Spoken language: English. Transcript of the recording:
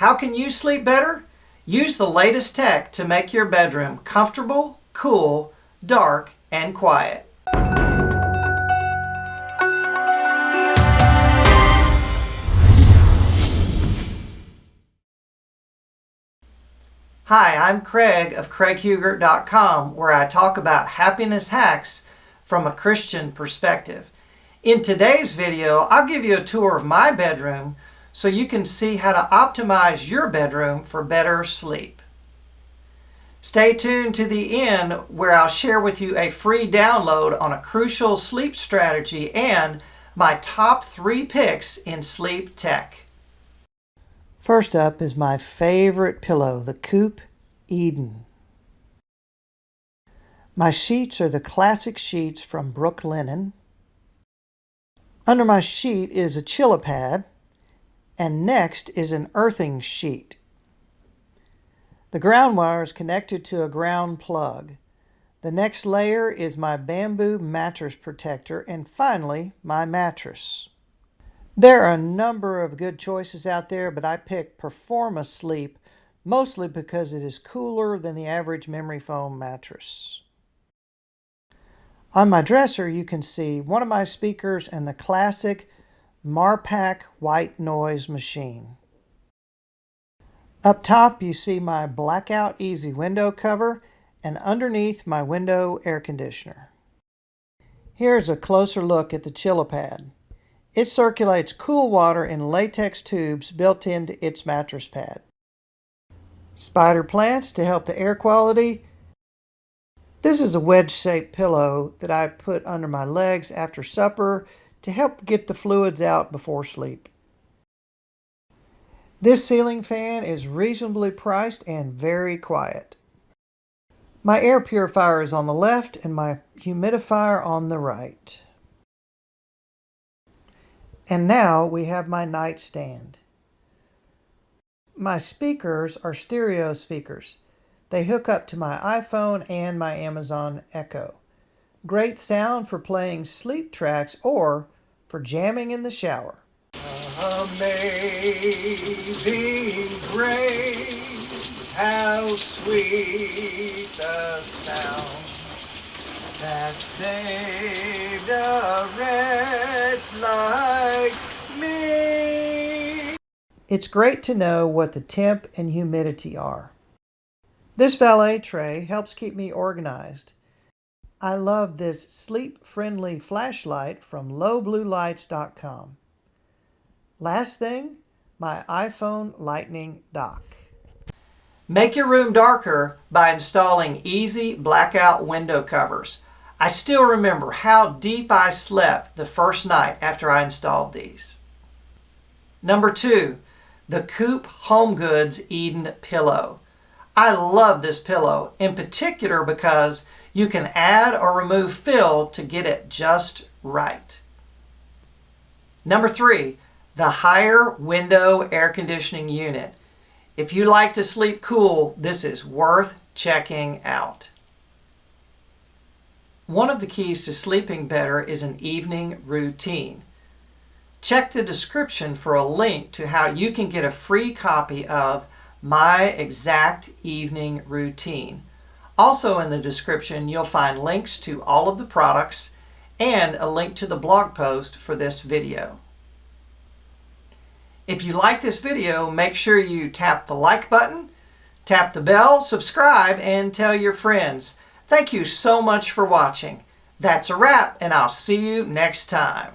How can you sleep better? Use the latest tech to make your bedroom comfortable, cool, dark, and quiet. Hi, I'm Craig of CraigHugert.com, where I talk about happiness hacks from a Christian perspective. In today's video, I'll give you a tour of my bedroom so you can see how to optimize your bedroom for better sleep. Stay tuned to the end where I'll share with you a free download on a crucial sleep strategy and my top 3 picks in sleep tech. First up is my favorite pillow, the Coop Eden. My sheets are the classic sheets from Brooklinen. Under my sheet is a ChiliPad, and next is an earthing sheet. The ground wire is connected to a ground plug. The next layer is my bamboo mattress protector, and finally, my mattress. There are a number of good choices out there, but I picked Performa Sleep mostly because it is cooler than the average memory foam mattress. On my dresser, you can see one of my speakers and the classic Marpac white noise machine. Up top, you see my Blackout Easy window cover, and underneath my window air conditioner. Here's a closer look at the ChiliPad. It circulates cool water in latex tubes built into its mattress pad. Spider plants to help the air quality. This is a wedge-shaped pillow that I put under my legs after supper to help get the fluids out before sleep. This ceiling fan is reasonably priced and very quiet. My air purifier is on the left and my humidifier on the right. And now we have my nightstand. My speakers are stereo speakers. They hook up to my iPhone and my Amazon Echo. Great sound for playing sleep tracks or for jamming in the shower. Amazing grace, how sweet the sound that saved a wretch like me. It's great to know what the temp and humidity are. This valet tray helps keep me organized. I love this sleep-friendly flashlight from lowbluelights.com. Last thing, my iPhone Lightning dock. Make your room darker by installing easy blackout window covers. I still remember how deep I slept the first night after I installed these. Number 2, the Coop HomeGoods Eden Pillow. I love this pillow, in particular because you can add or remove fill to get it just right. Number 3, the Haier Window Air Conditioning Unit. If you like to sleep cool, this is worth checking out. One of the keys to sleeping better is an evening routine. Check the description for a link to how you can get a free copy of My Exact Evening Routine. Also in the description, you'll find links to all of the products and a link to the blog post for this video. If you like this video, make sure you tap the like button, tap the bell, subscribe, and tell your friends. Thank you so much for watching. That's a wrap, and I'll see you next time.